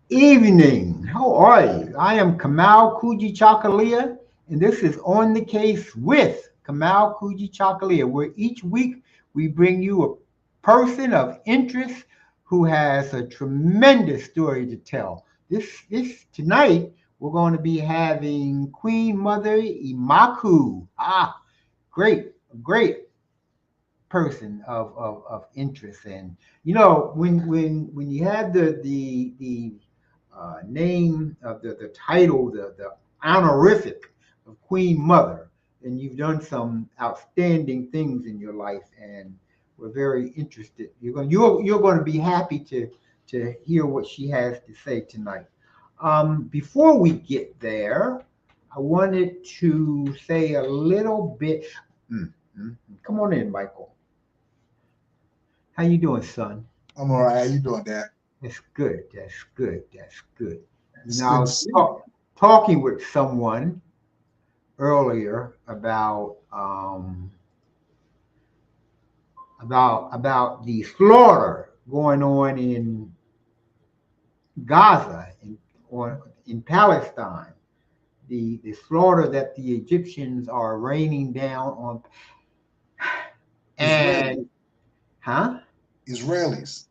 Evening. How are you? I am Kamau Kujichagulia, and this is On the Case with Kamau Kujichagulia, where each week we bring you a person of interest who has a tremendous story to tell. This tonight we're going to be having Queen Mother Imakhu. Great person of interest. And when you have the name of the title, the honorific of Queen Mother, and you've done some outstanding things in your life, and we're very interested. You're going to be happy to hear what she has to say tonight. Before we get there, I wanted to say a little bit. Mm, Come on in, Michael. How you doing, son? I'm all right. How you doing, Dad? That's good. That's good. That's good. It's Now, I good to was see you. talking with someone earlier about the slaughter going on in Gaza in Palestine. The slaughter that the Egyptians are raining down on. Israeli, And huh? Israelis.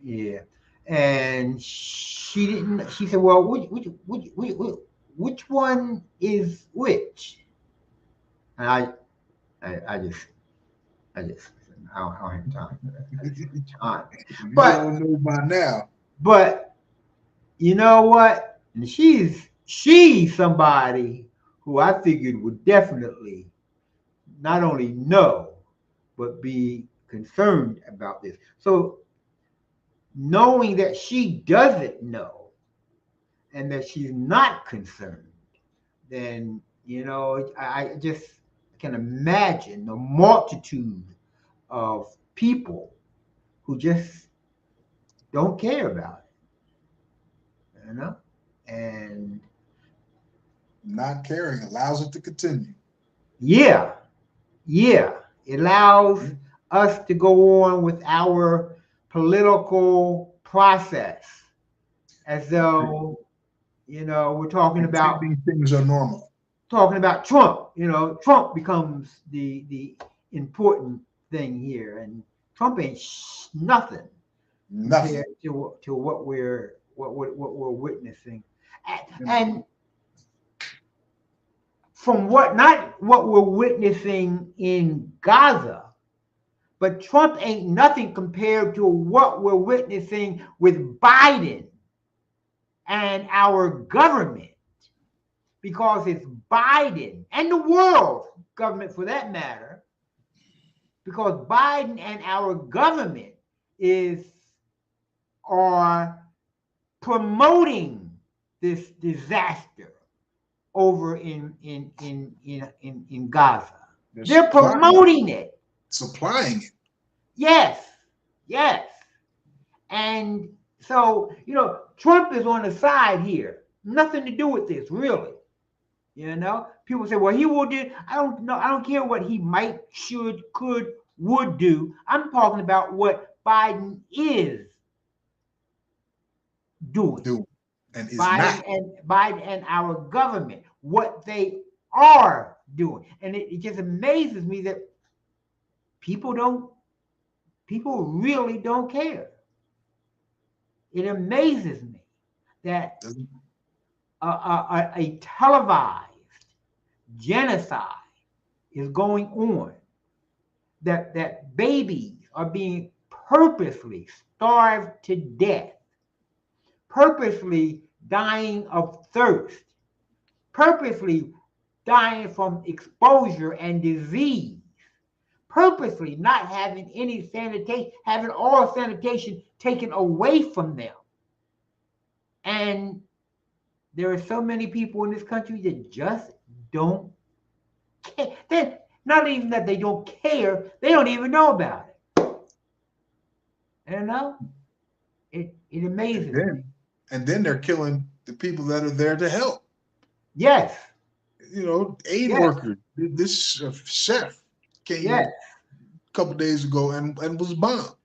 Yeah. And she didn't. She said, "Well, which one is which?" And I just, I don't have time for that. I just don't have time. You But, don't know by now. but you know what? And she's somebody who I figured would definitely not only know but be concerned about this. So knowing that she doesn't know and that she's not concerned, then I just can imagine the multitude of people who just don't care about it. And Not caring allows it to continue. yeah, yeah, it allows us to go on with our political process as though we're Pretending things are normal. talking about Trump. Trump becomes the important thing here, and Trump ain't nothing Nothing. compared to what we're witnessing. And And from what not what we're witnessing in Gaza, but Trump ain't nothing compared to what we're witnessing with Biden and our government, because it's Biden and the world government for that matter, because Biden and our government is are promoting this disaster over in Gaza. they're They're promoting it. supplying it. Yes, yes. And so, Trump is on the side here. Nothing to do with this, really. People say, well, he will do. I don't know. I don't care what he might, should, could, would do. I'm talking about what Biden is doing. Do and is Biden not. and Biden and our government, what they are doing. And it just amazes me that people don't, people really don't care. It amazes me that Doesn't a televised genocide is going on, that babies are being purposely starved to death, purposely dying of thirst, purposely dying from exposure and disease, purposely not having any sanitation, having all sanitation taken away from them. And there are so many people in this country that just don't care. Not even that they don't care, they don't even know about it. It and amazes me. then they're killing the people that are there to help. Yes, Aid yes, workers. This chef came yes, a couple days ago and was bombed.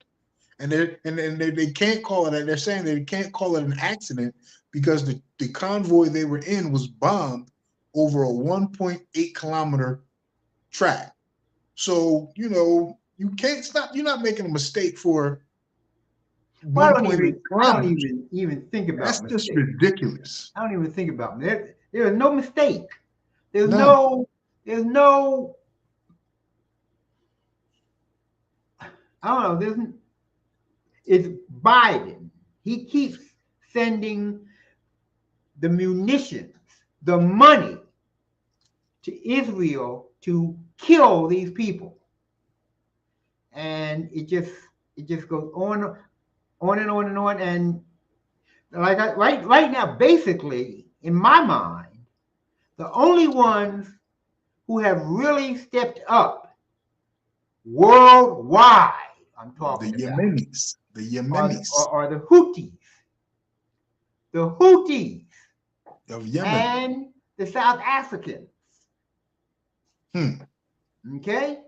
And they can't call it. They're saying they can't call it an accident because the convoy they were in was bombed over a 1.8 kilometer track. So you can't stop. You're not making a mistake for 1.8 I don't kilometers. even think about That's mistakes. just ridiculous. I don't even think about it. There is no mistake. There's None. no. I don't know. It's Biden. He keeps sending the munitions, the money to Israel to kill these people, and it just goes on and on and on. And like right now, basically, in my mind, the only ones who have really stepped up worldwide, I'm talking The about, Yemenis are the Houthis. The Houthis of Yemen. and the South Africans. Okay?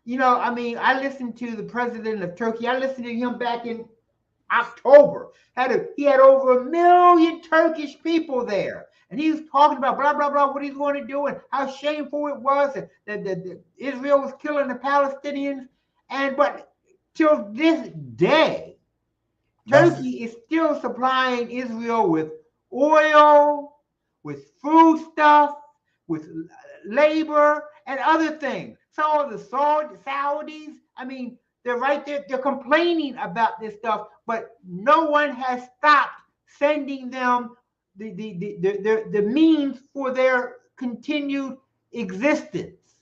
I mean, I listened to the president of Turkey. I listened to him back in October. He had over 1 million Turkish people there. And he was talking about blah, blah, blah, what he's going to do and how shameful it was that Israel was killing the Palestinians. But till this day, Turkey is still supplying Israel with oil, with foodstuff, with labor, and other things. Some of the Saudis, I mean, they're right there. They're complaining about this stuff, but no one has stopped sending them the means for their continued existence.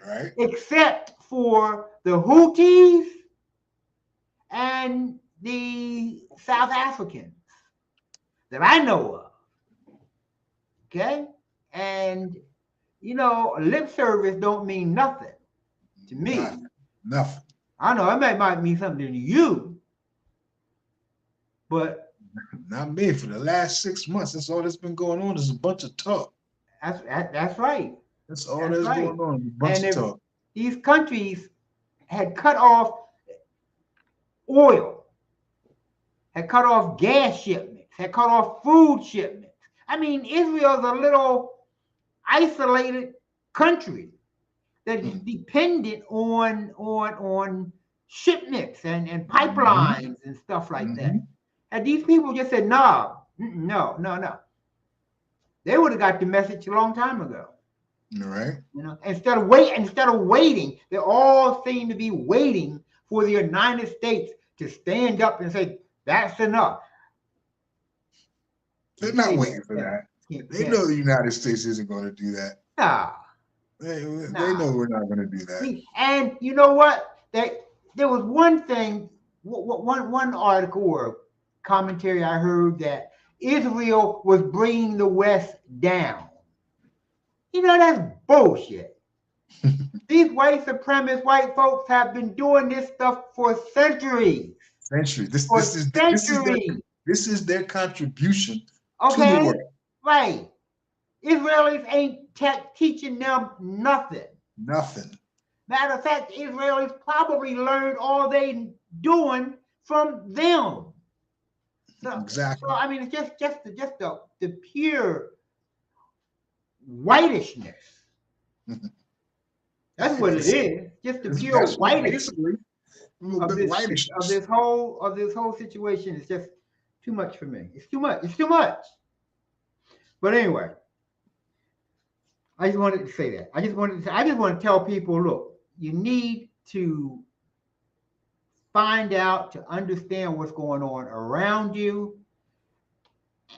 Right. Except for the Houthis and the South Africans that I know of. Okay? And, lip service don't mean nothing to me. Nothing. I know it might mean something to you, but not me. For the last 6 months, that's all that's been going on is a bunch of talk. That's right. That's all that's going on, a bunch of talk. These countries had cut off oil, had cut off gas shipments, had cut off food shipments. I mean, Israel's a little isolated country that is dependent on shipments and pipelines and stuff like that. And these people just said, no. They would have got the message a long time ago. Right. Instead of waiting, they all seem to be waiting for the United States to stand up and say, that's enough. They're not waiting for that. They know the United States isn't going to do that. Nah. They know we're not going to do that. And you know what? There was one thing, one article or commentary I heard that Israel was bringing the West down. That's bullshit. These white supremacist white folks have been doing this stuff for centuries. This is their contribution to the world. Right. Israelis ain't teaching them nothing. Nothing. Matter of fact, Israelis probably learned all they doing from them. Exactly. So I mean, it's just the pure whitishness. That's what it is. Just the pure whitishness of this whole situation. It's just too much for me. It's too much. It's too much. But anyway, I just wanted to say that. I just want to tell people, look, you need to find out, to understand what's going on around you,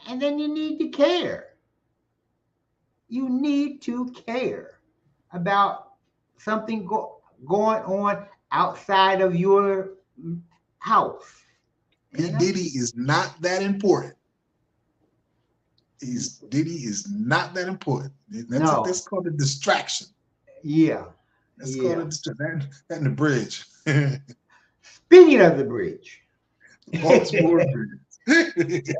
and then you need to care. You need to care about something going on outside of your house. P. Diddy is not that important. Diddy is not that important. That's called a distraction. Yeah. That's called a distraction. And the bridge. Speaking of the bridge. Baltimore Bridge.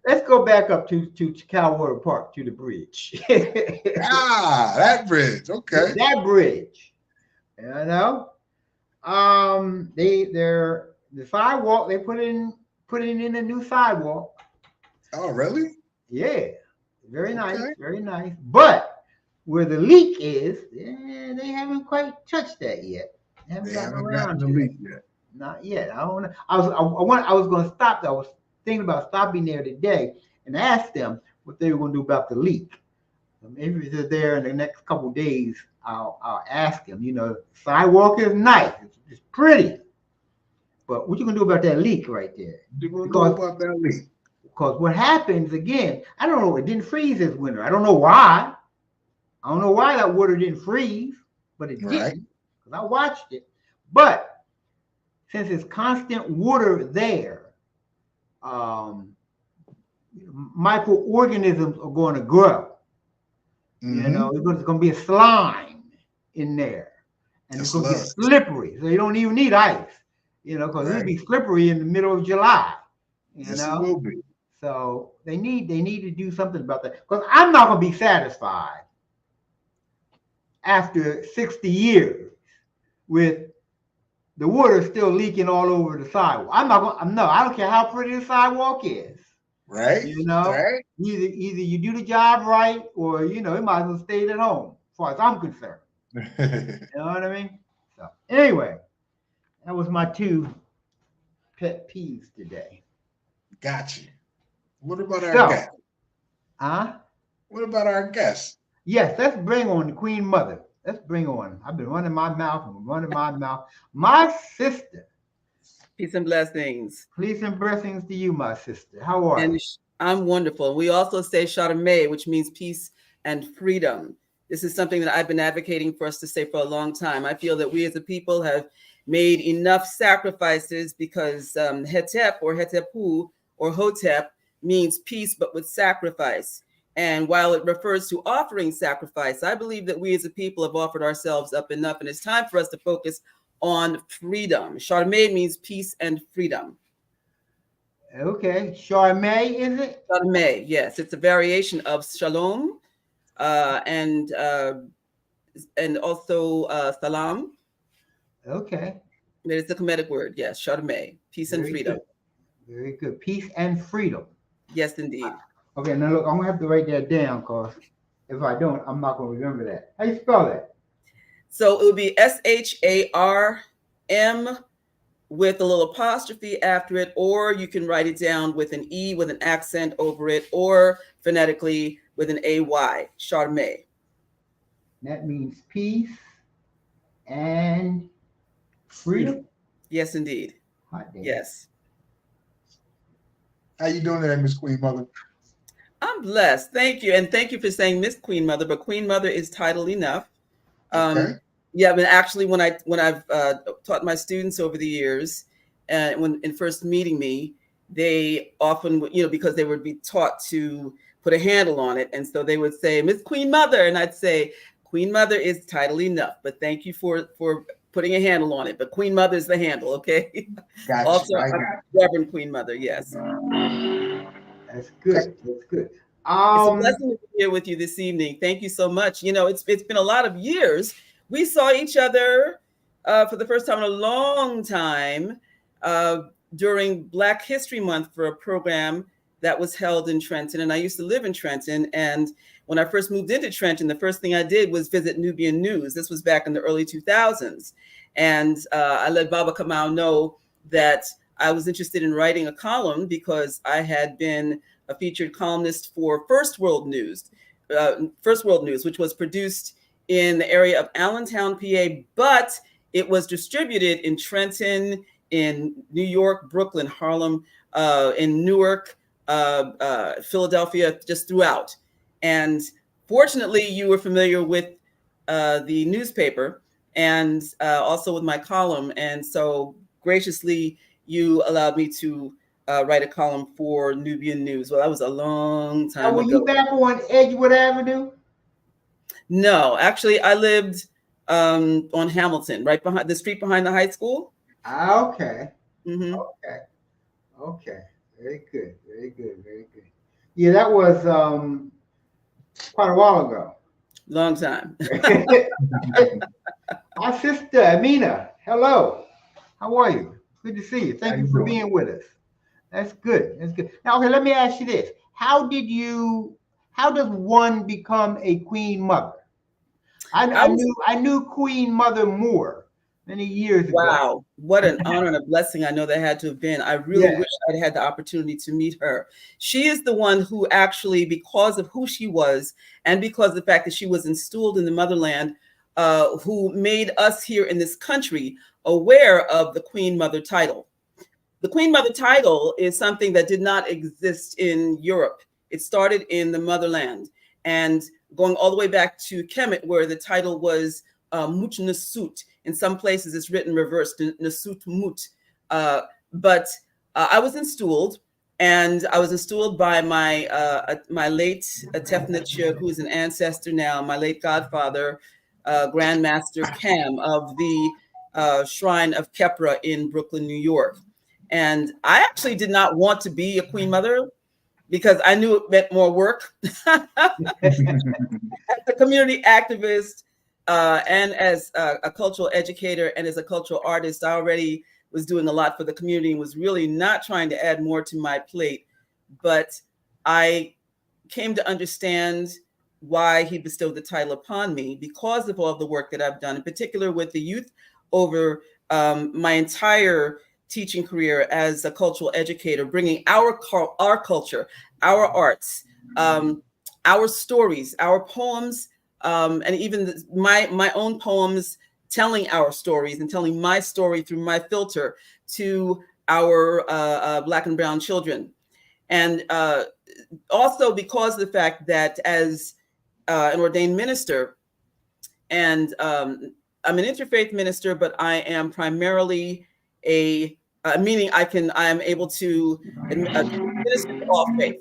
Let's go back up to Khametic Water Park, to the bridge. That bridge. Okay. That bridge. The sidewalk, they put in a new sidewalk. Oh, really? Yeah, very nice, Okay. very nice. But where the leak is, they haven't quite touched that yet. They haven't They gotten haven't around gotten the to leak it. yet. Not yet. I don't know. I was going to stop. I was thinking about stopping there today and ask them what they were going to do about the leak. Maybe if they're there in the next couple of days, I'll ask them. You know, sidewalk is nice. It's pretty. But what you gonna do about that leak right there? Do Because about that leak. what happens again? I don't know. It didn't freeze this winter. I don't know why. I don't know why that water didn't freeze, but it Right. didn't because I watched it. But since it's constant water there, microorganisms are going to grow. Mm-hmm. You know, there's going to be a slime in there, and it's going to get Slugs. slippery. So you don't even need ice. You know, because it'll be slippery in the middle of July. Yes, it will be. So they need to do something about that. Because I'm not going to be satisfied after 60 years with the water still leaking all over the sidewalk. I'm not going. No, I don't care how pretty the sidewalk is. Right. You know, right. Either you do the job right, or you know, it might as well stay at home. As far as I'm concerned. You know what I mean? So anyway, that was my 2 pet peeves today. Gotcha. What about our guest? What about our guest? Yes, let's bring on the Queen Mother. Let's bring on. I've been running my mouth. My sister. Peace and blessings. Peace and blessings to you, my sister. How are you? I'm wonderful. We also say Shadame, which means peace and freedom. This is something that I've been advocating for us to say for a long time. I feel that we as a people have made enough sacrifices because Hetep or Hetepu or Hotep means peace, but with sacrifice. And while it refers to offering sacrifice, I believe that we as a people have offered ourselves up enough, and it's time for us to focus on freedom. Charme means peace and freedom. Okay, Charme, is it? Charme, yes, it's a variation of shalom, and also salam. Okay. It's a Khametic word, yes, Charme, peace and freedom. Good. Very good, peace and freedom. Yes, indeed. Okay, now look, I'm gonna have to write that down because if I don't, I'm not gonna remember that. How you spell that? So it would be SHARM with a little apostrophe after it, or you can write it down with an E with an accent over it, or phonetically with an AY, Charme. That means peace and freedom. Yes, indeed. Yes. How you doing there, Miss Queen Mother? I'm blessed. Thank you. And thank you for saying Miss Queen Mother, but Queen Mother is title enough. Okay. Yeah, I mean, actually, when I've taught my students over the years, and when in first meeting me, they often, because they would be taught to put a handle on it, and so they would say Miss Queen Mother, and I'd say Queen Mother is title enough, but thank you for putting a handle on it. But Queen Mother is the handle, okay? Gotcha. Also, Reverend Queen Mother, yes. That's good. That's good. It's a blessing to be here with you this evening. Thank you so much. It's been a lot of years. We saw each other for the first time in a long time during Black History Month for a program that was held in Trenton. And I used to live in Trenton. And when I first moved into Trenton, the first thing I did was visit Nubian News. This was back in the early 2000s. And I let Baba Kamau know that I was interested in writing a column because I had been a featured columnist for First World News, which was produced in the area of Allentown, PA, but it was distributed in Trenton, in New York, Brooklyn, Harlem, in Newark, Philadelphia, just throughout. And fortunately, you were familiar with the newspaper and also with my column. And so graciously, you allowed me to write a column for Nubian News. Well, that was a long time ago. Were you back on Edgewood Avenue? No, actually, I lived on Hamilton, right behind the street behind the high school. Okay. Mm-hmm. Okay. Very good. Yeah, that was quite a while ago. Long time. My sister Amina, hello. How are you? Good to see you. How Thank you you for doing? being with us. That's good. That's good. Now, okay, let me ask you this. How does one become a queen mother? I was I knew Queen Mother Moore many years ago. Wow, what an honor and a blessing I know that had to have been. I really Yeah. wish I'd had the opportunity to meet her. She is the one who actually, because of who she was and because of the fact that she was installed in the motherland, who made us here in this country aware of the Queen Mother title. The Queen Mother title is something that did not exist in Europe. It started in the motherland and going all the way back to Kemet, where the title was Mut Nasut. In some places, it's written reversed, Nasut Mut. But I was installed, and I was installed by my late Tefnut, who is an ancestor now, my late godfather, Grandmaster Cam of the Shrine of Kepra in Brooklyn, New York. And I actually did not want to be a queen mother because I knew it meant more work. As a community activist and as a cultural educator and as a cultural artist, I already was doing a lot for the community and was really not trying to add more to my plate. But I came to understand why he bestowed the title upon me because of all the work that I've done, in particular with the youth over my entire teaching career as a cultural educator, bringing our culture, our arts, our stories, our poems, and even my own poems, telling our stories and telling my story through my filter to our Black and brown children. And also because of the fact that as an ordained minister, and I'm an interfaith minister, but I am primarily meaning I am able to minister to all faiths,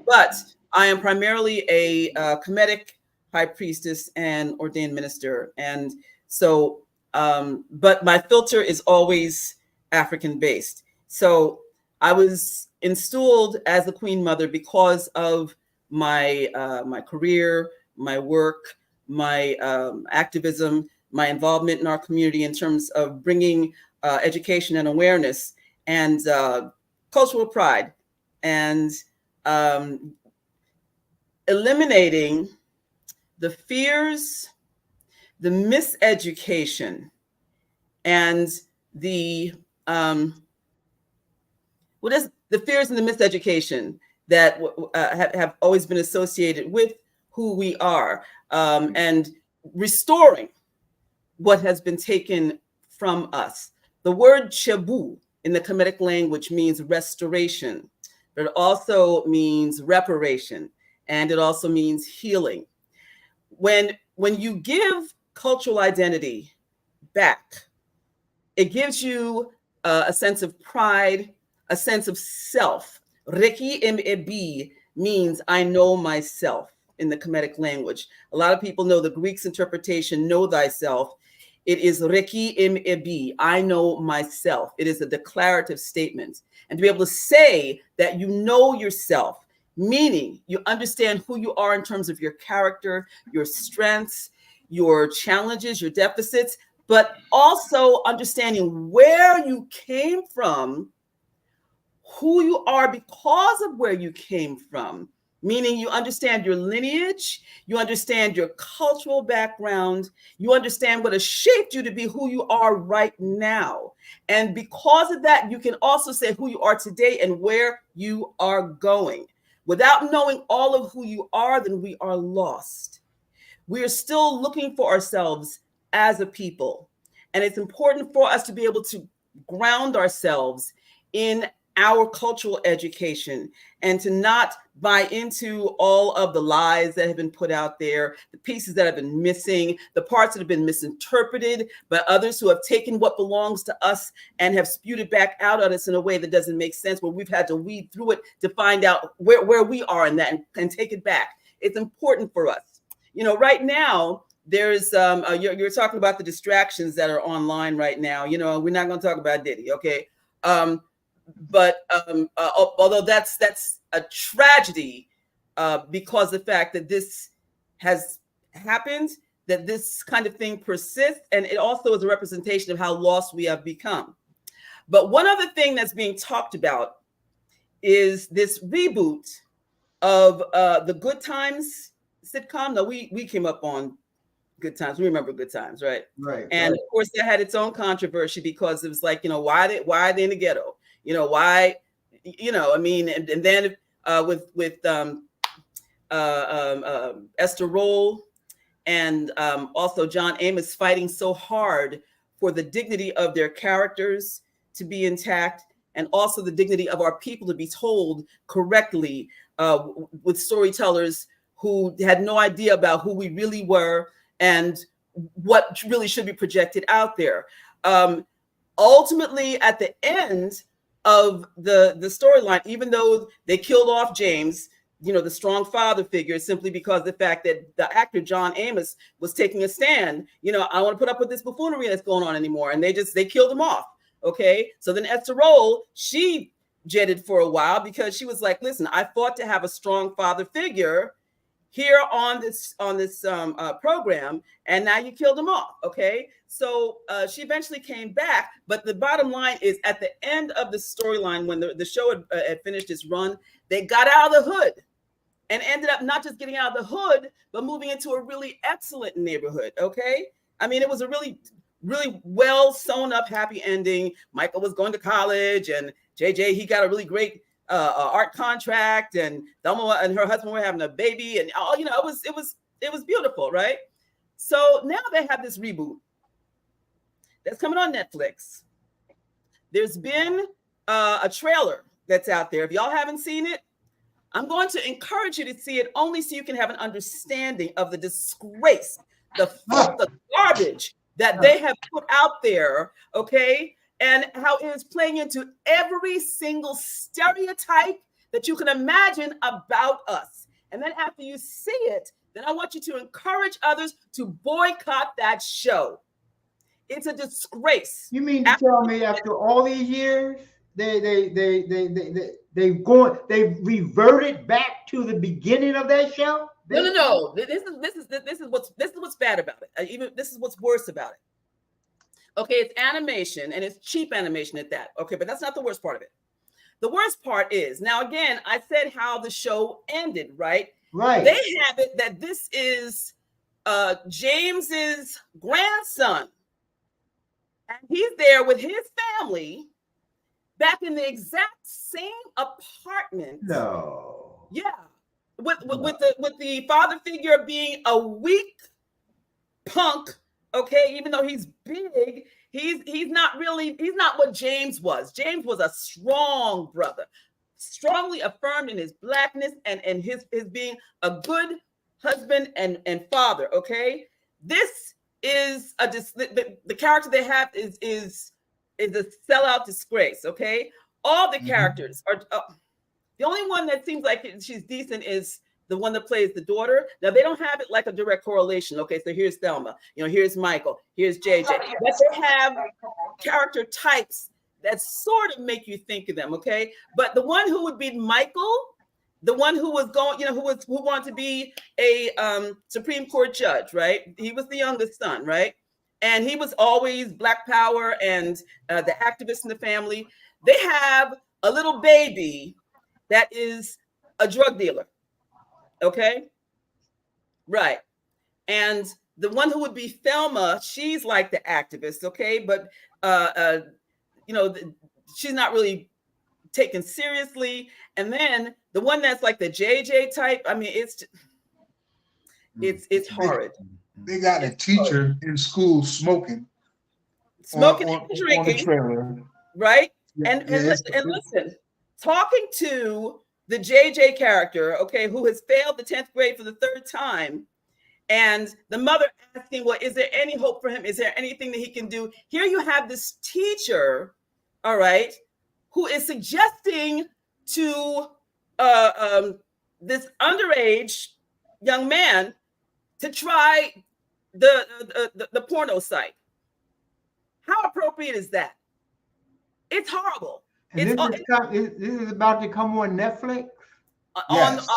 but I am primarily a Khametic high priestess and ordained minister. And so, but my filter is always African based. So I was installed as a queen mother because of my my career, my work, my activism, my involvement in our community in terms of bringing education and awareness and cultural pride and eliminating the fears, the miseducation, and the what is the fears and the miseducation that have always been associated with who we are, and restoring what has been taken from us. The word Chebu in the Kemetic language means restoration, but it also means reparation, and it also means healing. When you give cultural identity back, it gives you a sense of pride, a sense of self. Reki im ebi means I know myself in the Kemetic language. A lot of people know the Greek's interpretation, know thyself. It is Reki im ebi, I know myself. It is a declarative statement. And to be able to say that you know yourself, meaning you understand who you are in terms of your character, your strengths, your challenges, your deficits, but also understanding where you came from, who you are because of where you came from, meaning you understand your lineage, you understand your cultural background, you understand what has shaped you to be who you are right now. And because of that, you can also say who you are today and where you are going. Without knowing all of who you are, then we are lost. We are still looking for ourselves as a people. And it's important for us to be able to ground ourselves in our cultural education and to not buy into all of the lies that have been put out there, the pieces that have been missing, the parts that have been misinterpreted by others who have taken what belongs to us and have spewed it back out at us in a way that doesn't make sense, where we've had to weed through it to find out where we are in that and take it back. It's important for us. You know, right now, there's you're talking about the distractions that are online right now. You know, we're not going to talk about Diddy, okay? But although that's a tragedy, because the fact that this has happened, that this kind of thing persists, and it also is a representation of how lost we have become. But one other thing that's being talked about is this reboot of the Good Times sitcom. Now, we came up on Good Times. We remember Good Times, right? Right. And of course, that had its own controversy because it was like, why are they in the ghetto? Why? I mean, and then with Esther Roll and also John Amos fighting so hard for the dignity of their characters to be intact, and also the dignity of our people to be told correctly, with storytellers who had no idea about who we really were and what really should be projected out there. Ultimately, at the end of the storyline, even though they killed off James, the strong father figure, simply because the fact that the actor John Amos was taking a stand, I don't want to put up with this buffoonery that's going on anymore, and they killed him off. Okay, so then Esther Roll, she jetted for a while because she was like, listen, I fought to have a strong father figure here on this program, and now you killed him off. Okay, so she eventually came back, but the bottom line is, at the end of the storyline, when the show had finished its run, they got out of the hood and ended up not just getting out of the hood, but moving into a really excellent neighborhood. Okay, I mean, it was a really well sewn up happy ending. Michael was going to college, and JJ, he got a really great art contract, and Thelma and her husband were having a baby, and it was beautiful, right? So now they have this reboot that's coming on Netflix. There's been a trailer that's out there. If y'all haven't seen it, I'm going to encourage you to see it, only so you can have an understanding of the disgrace, the garbage that they have put out there, okay? And how it is playing into every single stereotype that you can imagine about us. And then after you see it, then I want you to encourage others to boycott that show. It's a disgrace. You mean to tell me after all these years, they've reverted back to the beginning of that show? No. This is what's bad about it. Even this is what's worse about it. Okay, it's animation, and it's cheap animation at that. Okay, but that's not the worst part of it. The worst part is, now again, I said how the show ended, right? Right. They have it that this is James's grandson, and he's there with his family back in the exact same apartment. No. Yeah. With the father figure being a weak punk, okay, even though he's big, he's not what James was. James was a strong brother, strongly affirmed in his blackness and his being a good husband and father, okay? This is the character they have is a sellout disgrace, okay? All the characters are the only one that seems like she's decent is the one that plays the daughter. Now, they don't have it like a direct correlation. Okay, so here's Thelma, here's Michael, here's JJ. But they have character types that sort of make you think of them, okay? But the one who would be Michael, the one who was going, who wanted to be a Supreme Court judge, right? He was the youngest son, right? And he was always Black Power and the activist in the family. They have a little baby that is a drug dealer. Okay. Right. And the one who would be Thelma, she's like the activist. Okay. But, she's not really taken seriously. And then the one that's like the JJ type, I mean, it's horrid. They got a teacher in school smoking and on drinking. the trailer. Right. And listen, talking to the JJ character, okay, who has failed the 10th grade for the third time, and the mother asking, well, is there any hope for him? Is there anything that he can do? Here you have this teacher, all right, who is suggesting to this underage young man to try the porno site. How appropriate is that? It's horrible. And this is about to come on Netflix? Yes.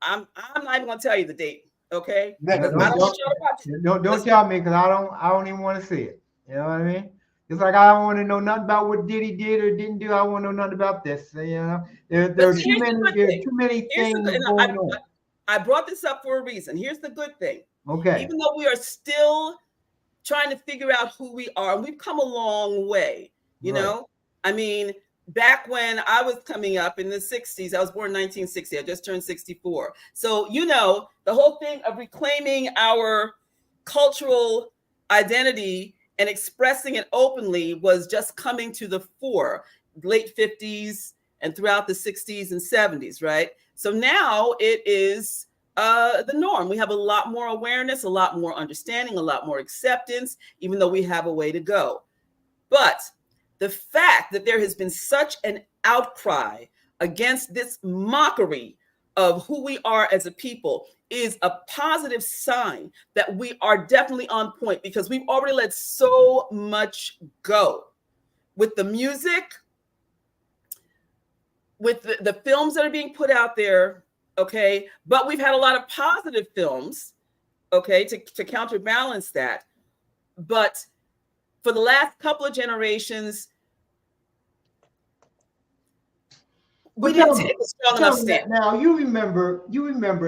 I'm not even gonna tell you the date. Okay. Don't tell me, because I don't even want to see it. You know what I mean? It's like I don't want to know nothing about what Diddy did or didn't do. I want to know nothing about this. You know, there are too many things going on. I brought this up for a reason. Here's the good thing. Okay. Even though we are still trying to figure out who we are, we've come a long way. You know, I mean, back when I was coming up in the 60s, I was born in 1960. I just turned 64. So, you know, the whole thing of reclaiming our cultural identity and expressing it openly was just coming to the fore, late 50s and throughout the 60s and 70s, right? So now it is the norm. We have a lot more awareness, a lot more understanding, a lot more acceptance, even though we have a way to go. But the fact that there has been such an outcry against this mockery of who we are as a people is a positive sign that we are definitely on point, because we've already let so much go with the music, with the films that are being put out there, okay? But we've had a lot of positive films, okay, to counterbalance that. But for the last couple of generations, we didn't take a strong enough stand. Now you remember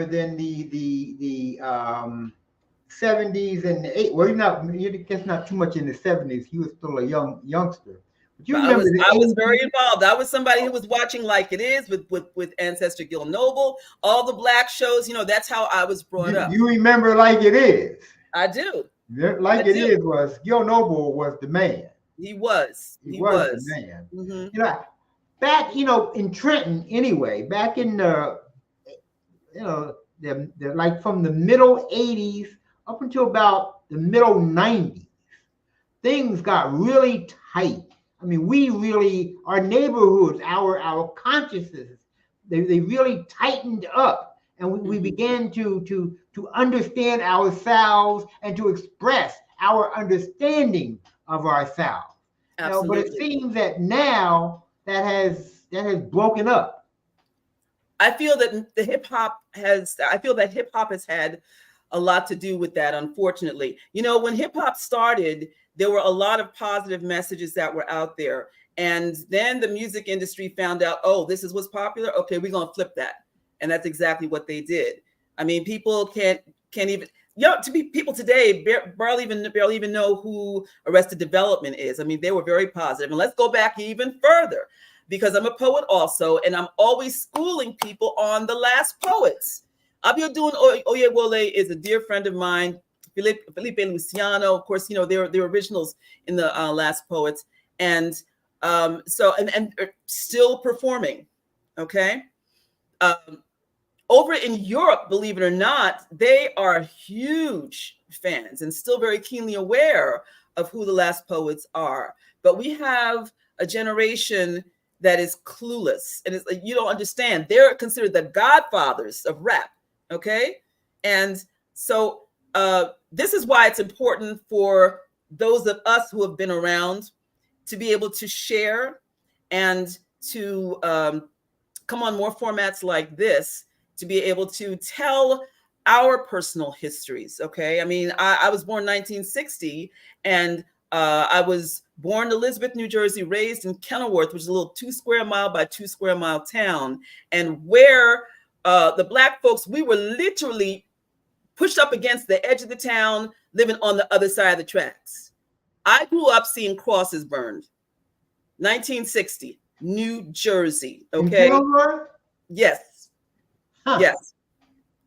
then the 70s and the 80s. Well, you guess not too much in the 70s. He was still a youngster. But you remember I was very involved. I was somebody who was watching Like It Is with Ancestor Gil Noble, all the Black shows. You know, that's how I was brought up. You remember Like It Is? I do. Like It Is was Gil Noble was the man. He was. He was the man. Mm-hmm. You know, back, you know, in Trenton anyway, back in the, you know, the like from the middle 80s up until about the middle 90s, things got really tight. I mean, we really, our neighborhoods, our consciousness, they really tightened up, and we began to understand ourselves and to express our understanding of ourselves. Absolutely. But it seems that now that has broken up. I feel that hip hop has had a lot to do with that, unfortunately. You know, when hip hop started, there were a lot of positive messages that were out there. And then the music industry found out, oh, this is what's popular. Okay, we're going to flip that. And that's exactly what they did. I mean, people can't even, you know, people today barely even know who Arrested Development is. I mean, they were very positive. And let's go back even further, because I'm a poet also, and I'm always schooling people on the last poets. Abiodun Oyewole is a dear friend of mine. Felipe Luciano, of course, you know, they're originals in the last poets. And so still performing, okay? Over in Europe, believe it or not, they are huge fans and still very keenly aware of who the last poets are. But we have a generation that is clueless, and it's like, you don't understand. They're considered the godfathers of rap, okay? And so this is why it's important for those of us who have been around to be able to share and to come on more formats like this, to be able to tell our personal histories, okay? I mean, I was born in 1960, and I was born in Elizabeth, New Jersey, raised in Kenilworth, which is a little 2 square mile by 2 square mile town. And where the Black folks, we were literally pushed up against the edge of the town, living on the other side of the tracks. I grew up seeing crosses burned. 1960, New Jersey, okay? Yes. Huh. Yes.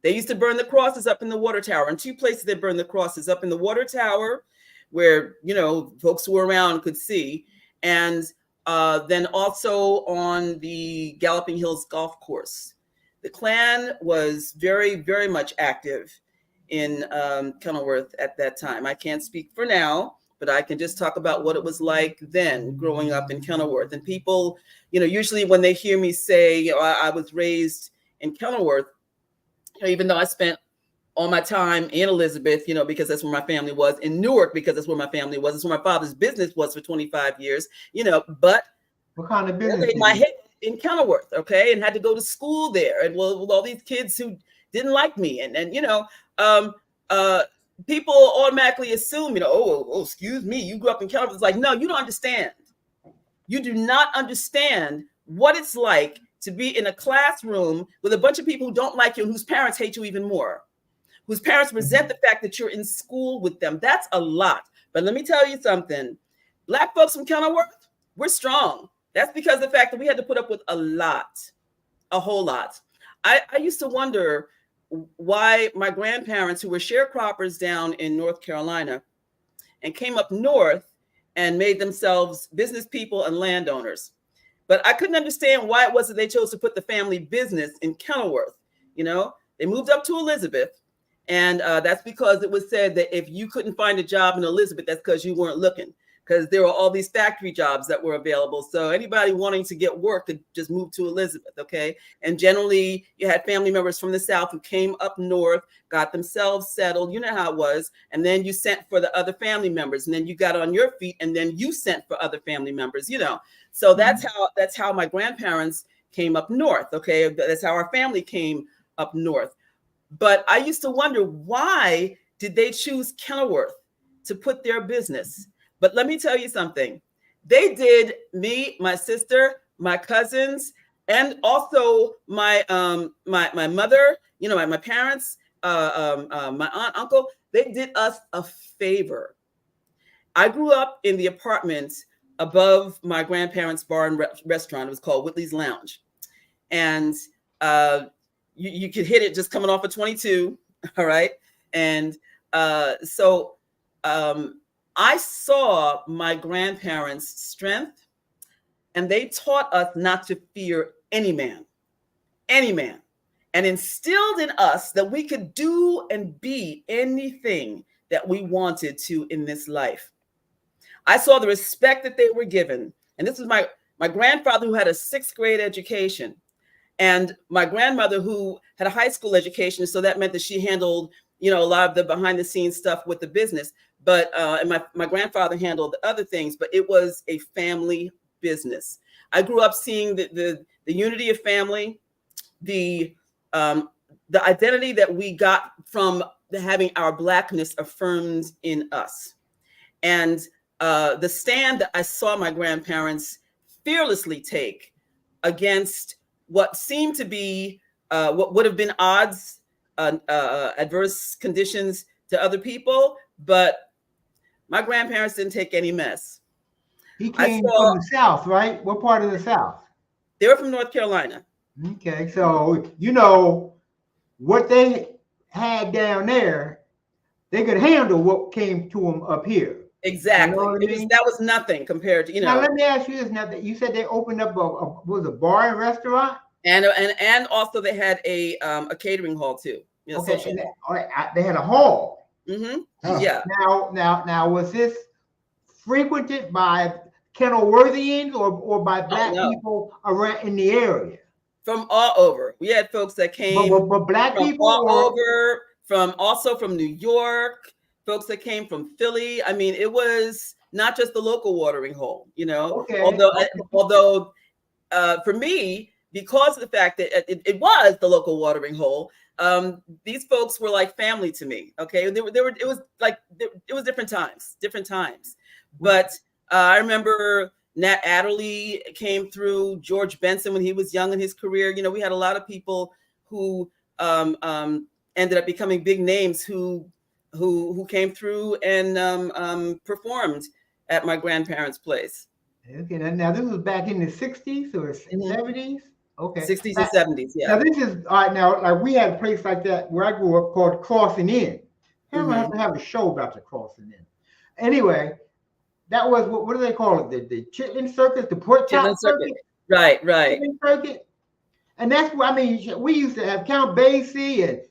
They used to burn the crosses up in the water tower. In 2 places they burned the crosses, up in the water tower, where, you know, folks who were around could see, and then also on the Galloping Hills golf course. The Klan was very, very much active in Kenilworth at that time. I can't speak for now, but I can just talk about what it was like then growing up in Kenilworth. And people, you know, usually when they hear me say, you know, I was raised in Kenilworth, even though I spent all my time in Elizabeth, you know, because that's where my family was, in Newark, because that's where my family was, that's where my father's business was for 25 years, you know, but what kind of business? I laid my head in Kenilworth, okay, and had to go to school there, and well, with all these kids who didn't like me, and you know, people automatically assume, oh, excuse me, you grew up in Kenilworth. It's like, no, you don't understand. You do not understand what it's like to be in a classroom with a bunch of people who don't like you and whose parents hate you even more, whose parents resent the fact that you're in school with them. That's a lot. But let me tell you something. Black folks from Kenilworth, we're strong. That's because of the fact that we had to put up with a whole lot. I used to wonder why my grandparents, who were sharecroppers down in North Carolina and came up north and made themselves business people and landowners. But I couldn't understand why it was that they chose to put the family business in Kenilworth. They moved up to Elizabeth. And that's because it was said that if you couldn't find a job in Elizabeth, that's because you weren't looking, because there were all these factory jobs that were available. So anybody wanting to get work could just move to Elizabeth, okay? And generally, you had family members from the South who came up north, got themselves settled. You know how it was. And then you sent for the other family members. And then you got on your feet, and then you sent for other family members, So that's how my grandparents came up north, okay? That's how our family came up north. But I used to wonder, why did they choose Kenilworth to put their business? But let me tell you something. They did me, my sister, my cousins, and also my mother, my parents, my aunt, uncle. They did us a favor. I grew up in the apartment above my grandparents' bar and restaurant. It was called Whitley's Lounge. And you could hit it just coming off of 22, all right? And so I saw my grandparents' strength, and they taught us not to fear any man, and instilled in us that we could do and be anything that we wanted to in this life. I saw the respect that they were given. And this was my grandfather, who had a 6th grade education, and my grandmother, who had a high school education. So that meant that she handled, a lot of the behind the scenes stuff with the business. But and my grandfather handled the other things, but it was a family business. I grew up seeing the unity of family, the identity that we got from having our Blackness affirmed in us. And the stand that I saw my grandparents fearlessly take against what seemed to be what would have been odds, adverse conditions to other people, but my grandparents didn't take any mess. He came from the South, right? What part of the South? They were from North Carolina. Okay, so what they had down there, they could handle what came to them up here. Exactly. That was nothing compared to, Now let me ask you this. Now that you said they opened up a bar and restaurant, and also they had a catering hall too. Okay, they had a hall. Mm-hmm. Huh. Yeah. Now was this frequented by Kenilworthians or by Black people around in the area? From all over. We had folks that came but Black from people all over, also from New York, folks that came from Philly. I mean, it was not just the local watering hole, Okay. Although for me, because of the fact that it was the local watering hole, these folks were like family to me. Okay, it was different times. But I remember Nat Adderley came through, George Benson when he was young in his career. We had a lot of people who ended up becoming big names who came through and performed at my grandparents' place. Okay, now this was back in the 60s or 70s? Okay. 60s and 70s, yeah. Now this is all right. Now, like we had a place like that where I grew up called Crossing In. I'm gonna have to have a show about the Crossing In. Anyway, that was what do they call it? The Chitlin Circus, the Pork Chop Circuit. Right. Chitlin Circuit. And that's what we used to have Count Basie and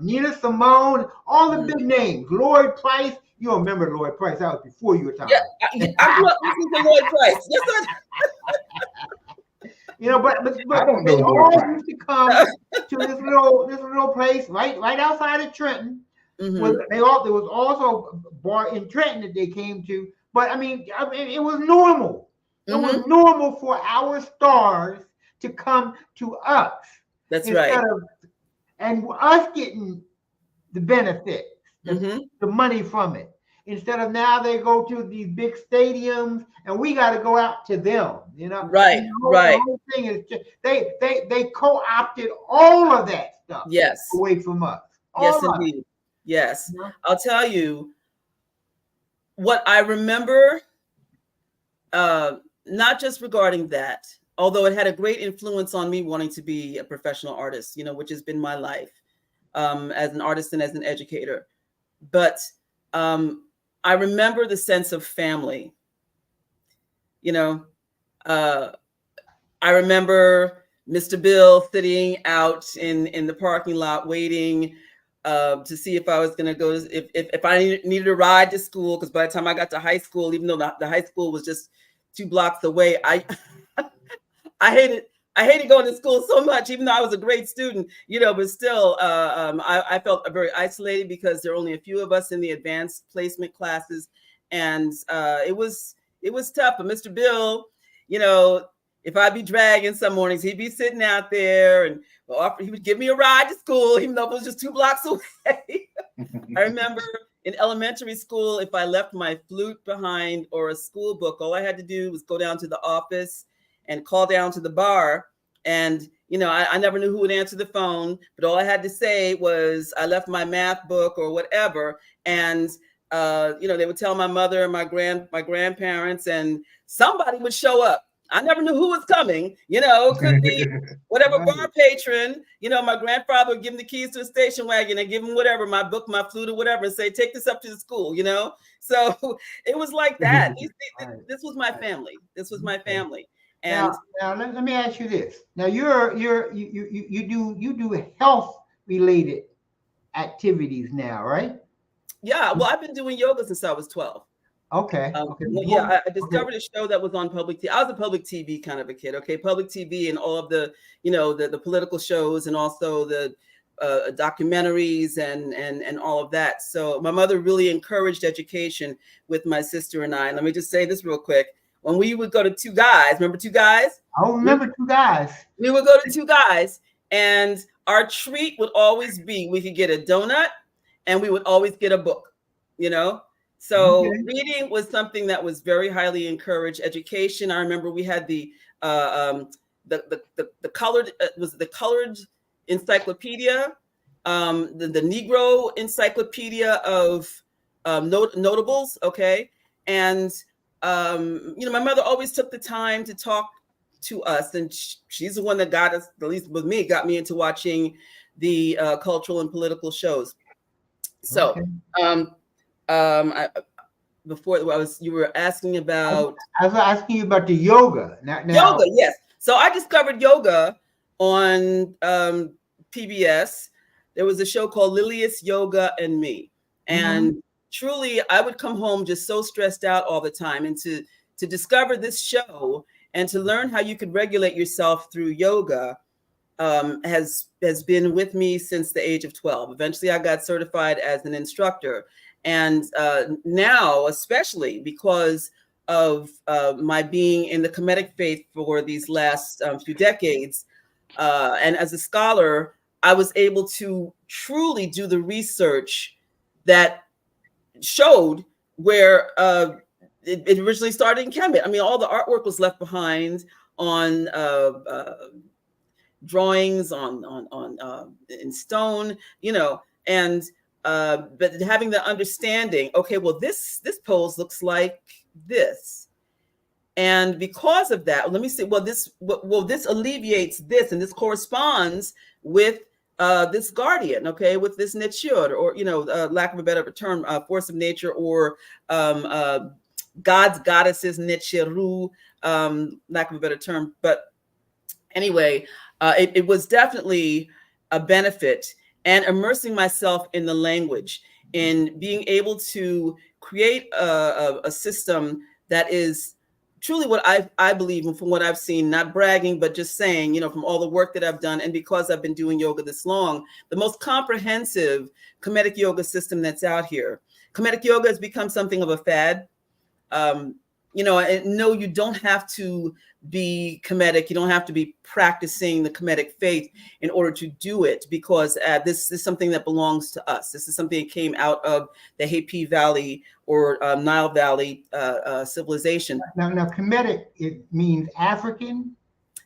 Nina Simone, all the big names. Lloyd Price. You don't remember Lloyd Price? That was before your time. Yeah, I grew up listening to Lloyd Price. Yes, sir. But they all used to come to this little place right outside of Trenton. Mm-hmm. There was also a bar in Trenton that they came to. But I mean it was normal. It was normal for our stars to come to us. That's right. And us getting the benefit, the money from it. Instead of now they go to these big stadiums and we got to go out to them, you know. Right, And right. the whole thing is just they co-opted all of that stuff away from us. Yes, indeed. Yes. You know? I'll tell you what I remember, not just regarding that, although it had a great influence on me wanting to be a professional artist, you know, which has been my life as an artist and as an educator. But I remember the sense of family. You know, I remember Mr. Bill sitting out in the parking lot waiting to see if I was going to go, if I needed a ride to school, because by the time I got to high school, even though the high school was just 2 blocks away, I hated going to school so much, even though I was a great student, you know, but still, I felt very isolated because there were only a few of us in the advanced placement classes. And it was tough. But Mr. Bill, you know, if I'd be dragging some mornings, he'd be sitting out there and he would give me a ride to school, even though it was just 2 blocks away. I remember in elementary school, if I left my flute behind or a school book, all I had to do was go down to the office and call down to the bar. And, you know, I never knew who would answer the phone, but all I had to say was I left my math book or whatever. And, you know, they would tell my mother and my grandparents, and somebody would show up. I never knew who was coming, you know, could be whatever bar patron, you know, my grandfather would give him the keys to a station wagon and give him whatever, my book, my flute or whatever, and say, take this up to the school, you know? So it was like that. This was my family. This was my family. And now let me ask you this. Now you do health related activities now, right? Yeah, well, I've been doing yoga since I was 12. Okay. Yeah, I discovered a show that was on public TV. I was a public TV kind of a kid. Okay, public TV and all of the, you know, the political shows and also the documentaries and all of that. So my mother really encouraged education with my sister and I. And let me just say this real quick. When we would go to Two Guys, remember Two Guys? I remember Two Guys. We would go to Two Guys, and our treat would always be we could get a donut, and we would always get a book. You know, so reading was something that was very highly encouraged. Education. I remember we had the colored was the colored encyclopedia, the Negro encyclopedia of notables. Okay, and you know, my mother always took the time to talk to us, and she's the one that got us, at least with me, got me into watching the cultural and political shows. So, you were asking about. I was asking you about the yoga. Now, yoga, yes. So I discovered yoga on PBS. There was a show called Lilius Yoga and Me, and truly, I would come home just so stressed out all the time, and to discover this show and to learn how you could regulate yourself through yoga has been with me since the age of 12. Eventually, I got certified as an instructor, and now, especially because of my being in the Khametic faith for these last few decades, and as a scholar, I was able to truly do the research that showed where it originally started in Kemet. I mean, all the artwork was left behind on drawings on in stone, you know, and but having the understanding, okay, well, this pose looks like this, and because of that, let me see. Well, this alleviates this, and this corresponds with this guardian, okay, with this nature, or, you know, lack of a better term, force of nature, or gods, goddesses, Necheru, lack of a better term. But anyway, it was definitely a benefit, and immersing myself in the language, in being able to create a system that is truly what I believe, and from what I've seen, not bragging, but just saying, you know, from all the work that I've done, and because I've been doing yoga this long, the most comprehensive Khametic yoga system that's out here. Khametic yoga has become something of a fad. you know, and no, you don't have to be Kemetic. You don't have to be practicing the Kemetic faith in order to do it, because this is something that belongs to us. This is something that came out of the Hapi Valley or Nile Valley civilization. Now, Kemetic, it means African?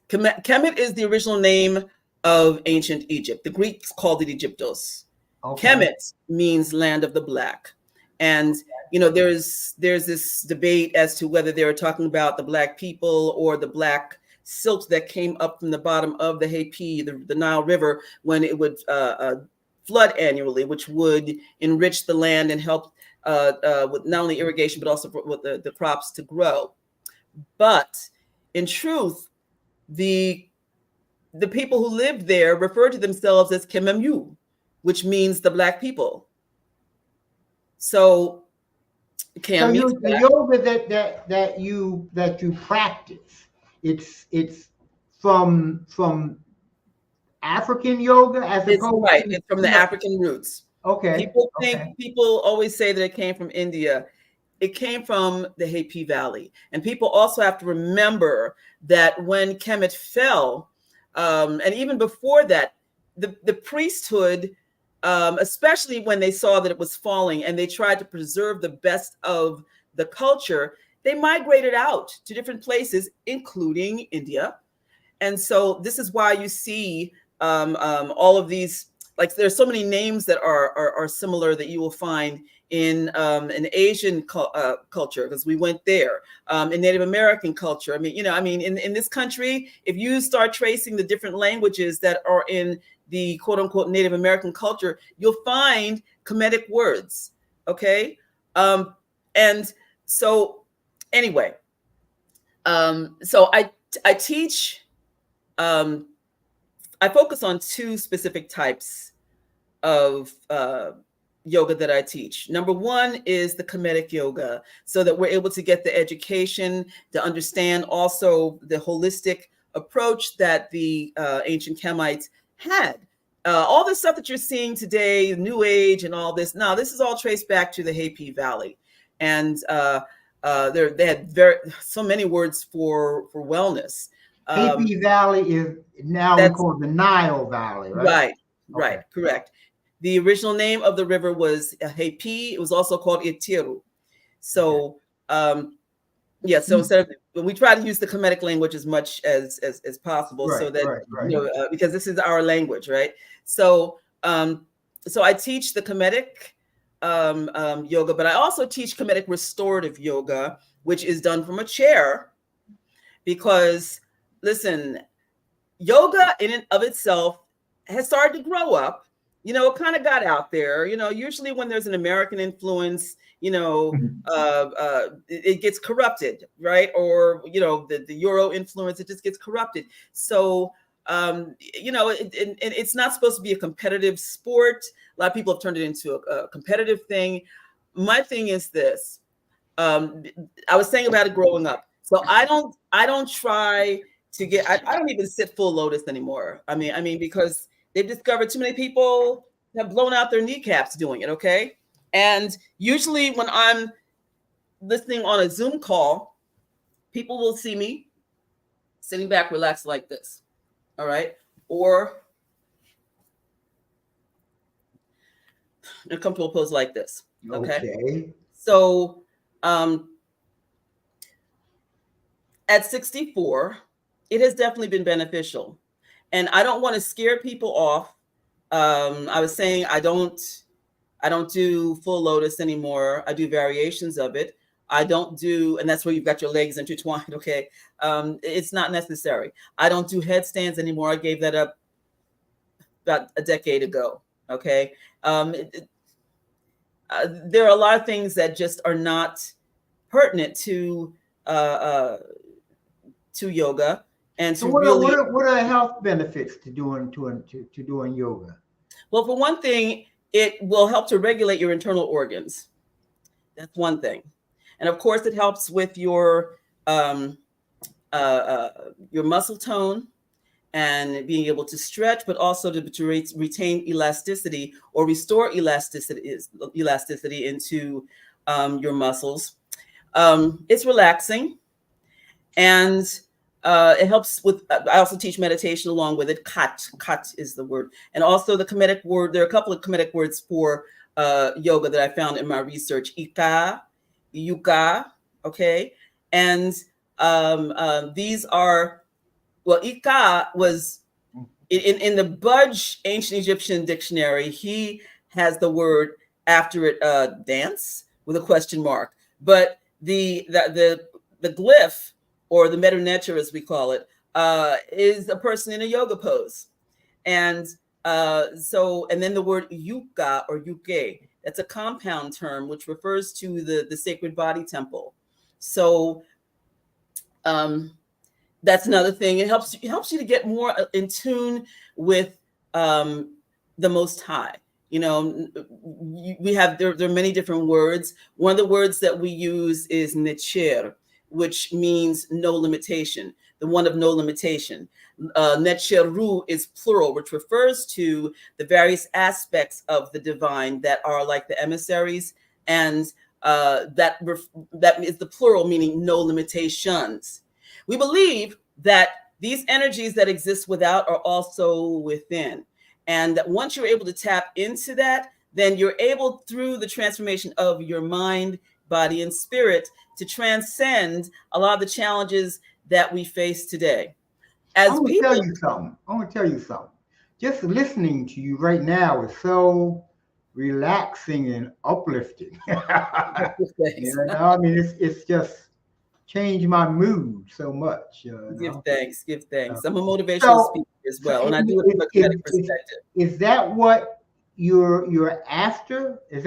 Kemet is the original name of ancient Egypt. The Greeks called it Egyptos. Okay. Kemet means land of the black. And, you know, there's this debate as to whether they were talking about the black people or the black silt that came up from the bottom of the Hapi, the Nile River, when it would flood annually, which would enrich the land and help with not only irrigation, but also with the crops to grow. But in truth, the people who lived there referred to themselves as Kememu, which means the black people. So, the yoga that you practice, it's from African yoga as opposed to it's from the African roots. Okay. People always say that it came from India. It came from the Hapi Valley. And people also have to remember that when Kemet fell, and even before that, the priesthood, especially when they saw that it was falling and they tried to preserve the best of the culture, they migrated out to different places, including India. And so this is why you see all of these, like there's so many names that are similar that you will find in an Asian culture, because we went there, in Native American culture. I mean, in this country, if you start tracing the different languages that are in the quote unquote Native American culture, you'll find Kemetic words. Okay. And so anyway, so I teach, I focus on two specific types of yoga that I teach. Number one is the Kemetic yoga, so that we're able to get the education to understand also the holistic approach that the ancient Kemites had. All the stuff that you're seeing today, New Age and all this, now this is all traced back to the Hapi Valley. And they had so many words for wellness. Hapi Valley is now called the Nile Valley, right? Right, correct. The original name of the river was Hapi. It was also called Itiru. So, so instead of, we try to use the Kemetic language as much as possible, so that you know, because this is our language, right? So, so I teach the Kemetic yoga, but I also teach Kemetic restorative yoga, which is done from a chair, because listen, yoga in and of itself has started to grow up. You know, it kind of got out there. You know, usually when there's an American influence, you know, it gets corrupted, right? Or, you know, the Euro influence, it just gets corrupted. So, you know, it's not supposed to be a competitive sport. A lot of people have turned it into a competitive thing. My thing is this. I was saying about it growing up. So I don't try to get, I don't even sit full lotus anymore. I mean, because they've discovered too many people have blown out their kneecaps doing it, okay? And usually when I'm listening on a Zoom call, people will see me sitting back relaxed like this, all right? Or a comfortable pose like this, okay? So at 64, it has definitely been beneficial. And I don't want to scare people off. I was saying I don't do full lotus anymore. I do variations of it. I don't do, and that's where you've got your legs intertwined, okay? It's not necessary. I don't do headstands anymore. I gave that up about a decade ago, okay? There are a lot of things that just are not pertinent to yoga. And so what are health benefits to doing yoga? Well, for one thing, it will help to regulate your internal organs. That's one thing. And of course, it helps with your muscle tone and being able to stretch, but also to retain elasticity or restore elasticity into your muscles. It's relaxing, and it helps with. I also teach meditation along with it. Kat is the word, and also the Kemetic word. There are a couple of Kemetic words for yoga that I found in my research. Ika, yuka, okay, and these are, well, Ika was in the Budge Ancient Egyptian Dictionary. He has the word after it, dance with a question mark. But the glyph, or the metta nature as we call it, is a person in a yoga pose. And and then the word yuka or yuke, that's a compound term which refers to the sacred body temple. So that's another thing. It helps you to get more in tune with the Most High. You know, there are many different words. One of the words that we use is necher, which means no limitation, the one of no limitation. Necheru is plural, which refers to the various aspects of the divine that are like the emissaries, and that is the plural, meaning no limitations. We believe that these energies that exist without are also within. And that once you're able to tap into that, then you're able, through the transformation of your mind, body, and spirit, to transcend a lot of the challenges that we face today. I'm going to tell you something. Just listening to you right now is so relaxing and uplifting. You know, I mean, it's just changed my mood so much. Give thanks. I'm a motivational speaker as well, and I do it from a kinetic perspective. Is that what you're after? Is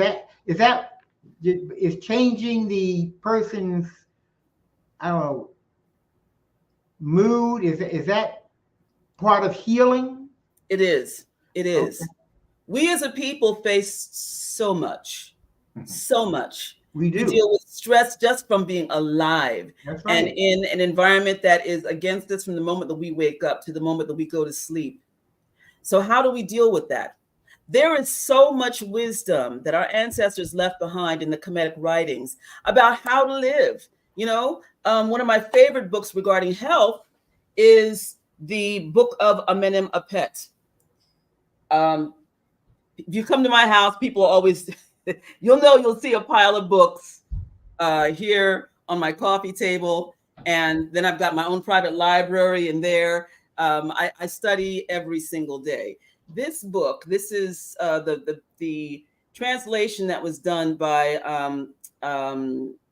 changing the person's, I don't know, mood? Is that part of healing? It is. Okay. We as a people face so much. We do. We deal with stress just from being alive. That's right. And in an environment that is against us from the moment that we wake up to the moment that we go to sleep. So how do we deal with that? There is so much wisdom that our ancestors left behind in the Kemetic writings about how to live. You know, one of my favorite books regarding health is the book of Amenem Apet. If you come to my house, people always, you'll see a pile of books here on my coffee table. And then I've got my own private library in there. I study every single day. This book, this is the translation that was done by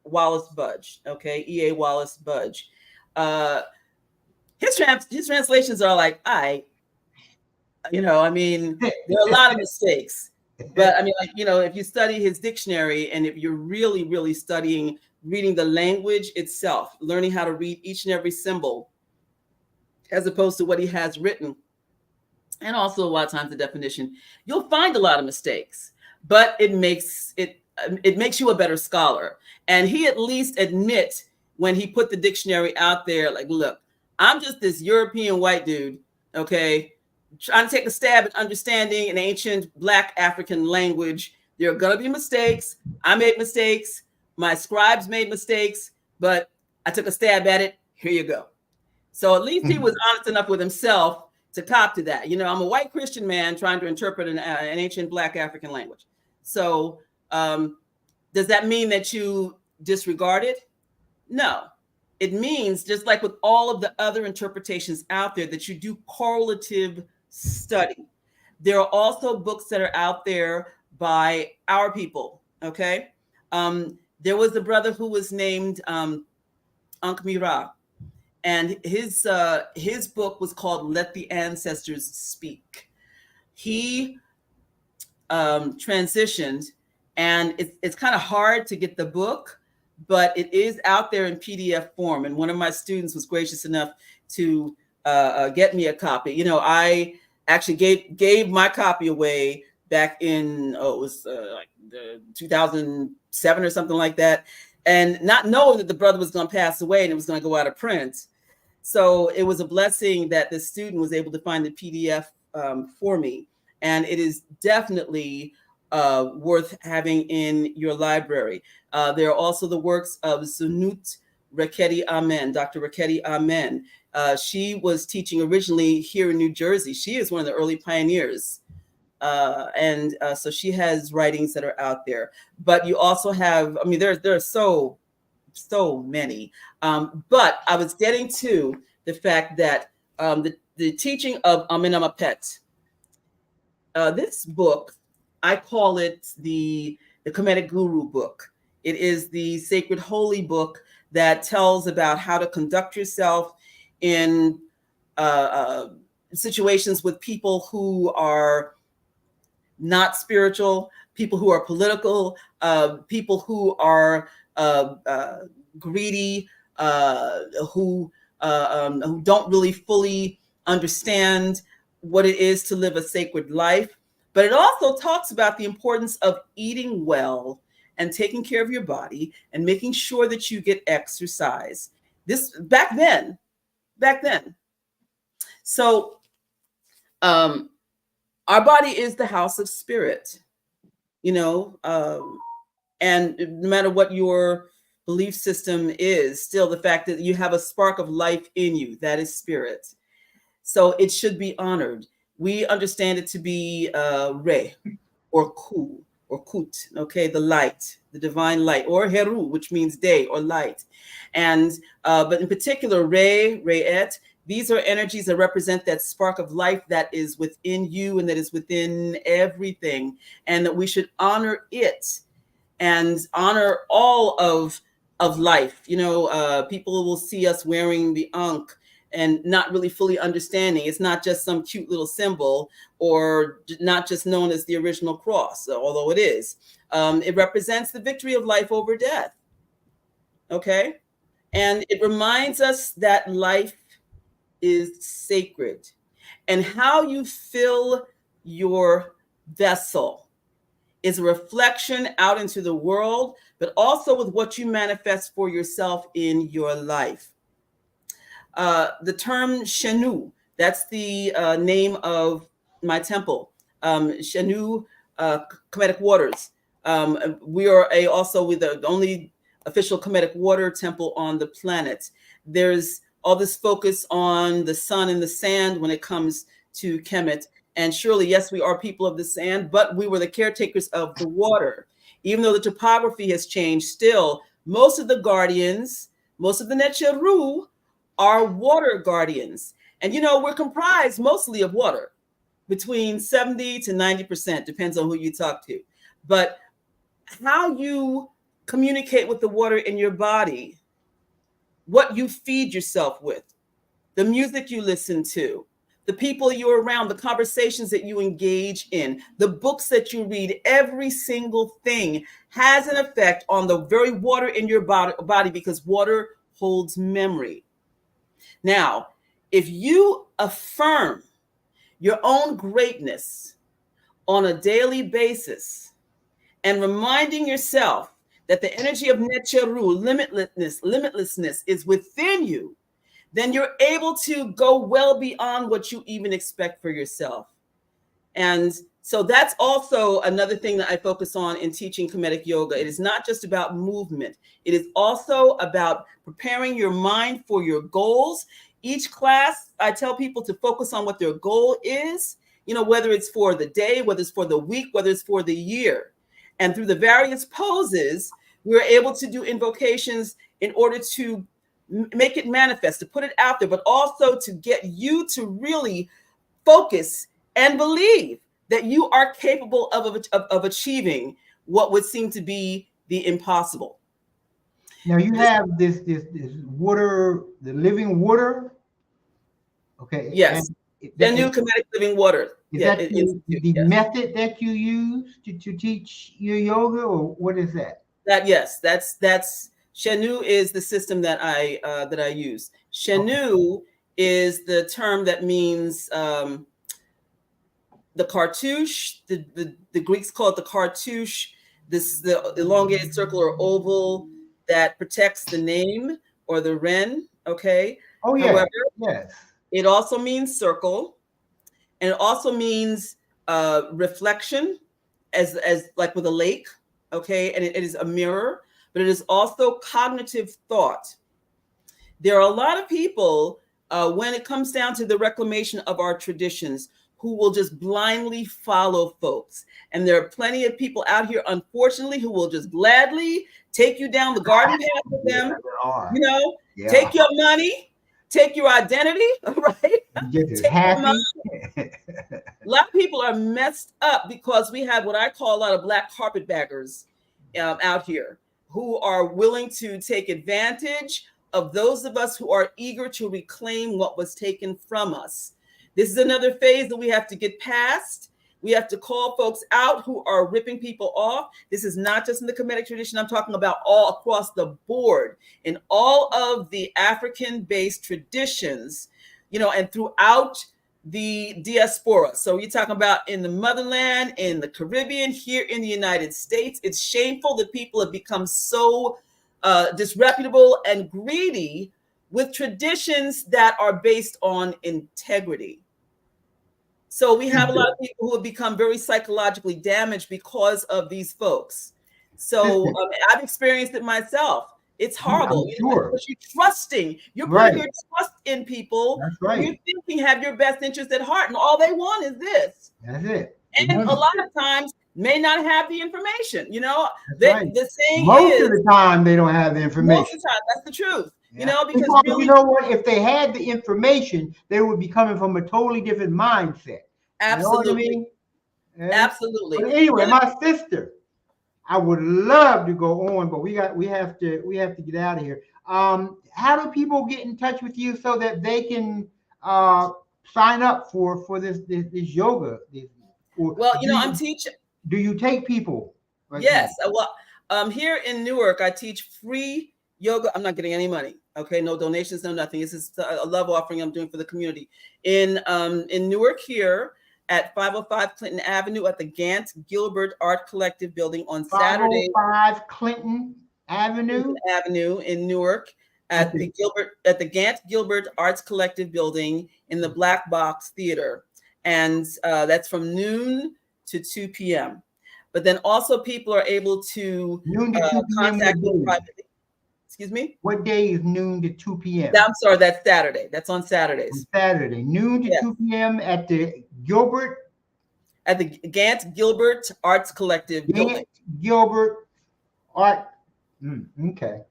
Wallace Budge, okay, E.A. Wallace Budge. His translations are like, you know, I mean, there are a lot of mistakes, but I mean, like, you know, if you study his dictionary and if you're really, really studying, reading the language itself, learning how to read each and every symbol, as opposed to what he has written, and also a lot of times the definition, you'll find a lot of mistakes, but it makes you a better scholar. And he at least admits when he put the dictionary out there, like, look, I'm just this European white dude, okay, trying to take a stab at understanding an ancient Black African language. There are going to be mistakes. I made mistakes. My scribes made mistakes, but I took a stab at it. Here you go. So at least he was honest enough with himself to cop to that. You know, I'm a white Christian man trying to interpret an ancient Black African language. So does that mean that you disregard it? No. It means, just like with all of the other interpretations out there, that you do correlative study. There are also books that are out there by our people, okay? There was a brother who was named Ankh-Mira, and his book was called Let the Ancestors Speak. He transitioned, and it's kind of hard to get the book, but it is out there in PDF form. And one of my students was gracious enough to get me a copy. You know, I actually gave my copy away back in, it was like 2007 or something like that. And not knowing that the brother was going to pass away and it was going to go out of print. So it was a blessing that the student was able to find the PDF for me. And it is definitely worth having in your library. There are also the works of Zunut Raketi Amen, Dr. Raketi Amen. She was teaching originally here in New Jersey. She is one of the early pioneers. So she has writings that are out there. But you also have, I mean, there are so many. But I was getting to the fact that the teaching of Amen Amapet, this book, I call it the Khametic Guru book. It is the sacred holy book that tells about how to conduct yourself in situations with people who are not spiritual, people who are political, people who are greedy, who don't really fully understand what it is to live a sacred life. But it also talks about the importance of eating well and taking care of your body and making sure that you get exercise. This back then. So our body is the house of spirit, and no matter what your belief system is, still the fact that you have a spark of life in you, that is spirit. So it should be honored. We understand it to be Re or Ku or Kut, okay, the light, the divine light, or Heru, which means day or light. And but in particular, Re'et, these are energies that represent that spark of life that is within you and that is within everything, and that we should honor it and honor all of life. People will see us wearing the Ankh and not really fully understanding. It's not just some cute little symbol or not just known as the original cross, although it is. It represents the victory of life over death. Okay? And it reminds us that life is sacred. And how you fill your vessel is a reflection out into the world, but also with what you manifest for yourself in your life. The term Shenu, that's the name of my temple, Shenu Khametic Waters. We are also the only official Khametic water temple on the planet. There's all this focus on the sun and the sand when it comes to Kemet. And surely, yes, we are people of the sand, but we were the caretakers of the water. Even though the topography has changed, still, most of the guardians, most of the Netcheru are water guardians. And, we're comprised mostly of water, between 70 to 90%, depends on who you talk to. But how you communicate with the water in your body, what you feed yourself with, the music you listen to, the people you're around, the conversations that you engage in, the books that you read, every single thing has an effect on the very water in your body because water holds memory. Now, if you affirm your own greatness on a daily basis and reminding yourself that the energy of Netcheru, limitlessness is within you, then you're able to go well beyond what you even expect for yourself. And so that's also another thing that I focus on in teaching Khametic yoga. It is not just about movement. It is also about preparing your mind for your goals. Each class, I tell people to focus on what their goal is, whether it's for the day, whether it's for the week, whether it's for the year. And through the various poses, we're able to do invocations in order to make it manifest, to put it out there, but also to get you to really focus and believe that you are capable of achieving what would seem to be the impossible. Now you have this water, the living water. Okay. Yes. The new Khametic living water. Is that the method that you use to teach your yoga, or what is that? That's Shenu is the system that I use. Shenu is the term that means the cartouche. The Greeks call it the cartouche. This the elongated circle or oval that protects the name or the Ren. Okay. Oh yeah. However, yes. It also means circle, and it also means reflection as like with a lake, okay, and it is a mirror, but it is also cognitive thought. There are a lot of people when it comes down to the reclamation of our traditions who will just blindly follow folks. And there are plenty of people out here, unfortunately, who will just gladly take you down the garden path with them. You know, take your money, take your identity, right? Just happy. A lot of people are messed up because we have what I call a lot of black carpetbaggers out here who are willing to take advantage of those of us who are eager to reclaim what was taken from us. This is another phase that we have to get past. We have to call folks out who are ripping people off. This is not just in the Khametic tradition. I'm talking about all across the board in all of the African-based traditions, you know, and throughout the diaspora. So you're talking about in the motherland, in the Caribbean, here in the United States. It's shameful that people have become so disreputable and greedy with traditions that are based on integrity. So we have a lot of people who have become very psychologically damaged because of these folks. So I've experienced it myself. It's horrible. Sure. Because you're trusting. You're putting your trust in people. That's right. You're thinking have your best interest at heart, and all they want is this. That's it. And a lot of times may not have the information. You know, right. The saying most of the time they don't have the information. Most of the time, that's the truth. Yeah. You know, because really, you know what? If they had the information, they would be coming from a totally different mindset. Absolutely. You know what I mean? Absolutely. But anyway, my sister, I would love to go on, but we have to get out of here. How do people get in touch with you so that they can sign up for this yoga? Well, you know, I'm teaching. Do you take people? Right yes. Now? Well, here in Newark, I teach free yoga. I'm not getting any money. Okay, no donations, no nothing. This is a love offering I'm doing for the community in Newark here at 505 Clinton Avenue at the Gant Gilbert Art Collective building on Saturday. 505 Clinton Avenue in Newark at the Gant Gilbert Arts Collective building in the Black Box Theater, and that's from noon to 2 p.m. But then also people are able to contact me privately. Excuse me? What day is noon to 2 p.m.? I'm sorry, that's Saturday. That's on Saturdays. Saturday, noon to 2 p.m. at the Gilbert? At the Gant Gilbert Arts Collective building. Gilbert Art. Okay.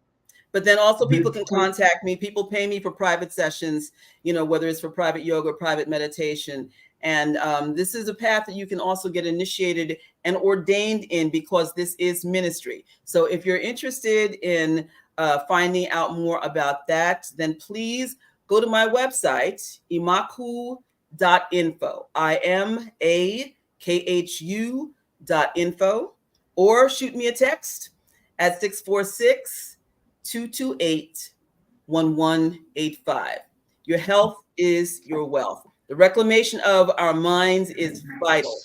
But then also people can contact me. People pay me for private sessions, you know, whether it's for private yoga or private meditation. And this is a path that you can also get initiated and ordained in because this is ministry. So if you're interested in finding out more about that, then please go to my website, imakhu.info, IMAKHU.info, or shoot me a text at 646-228-1185. Your health is your wealth. The reclamation of our minds is vital.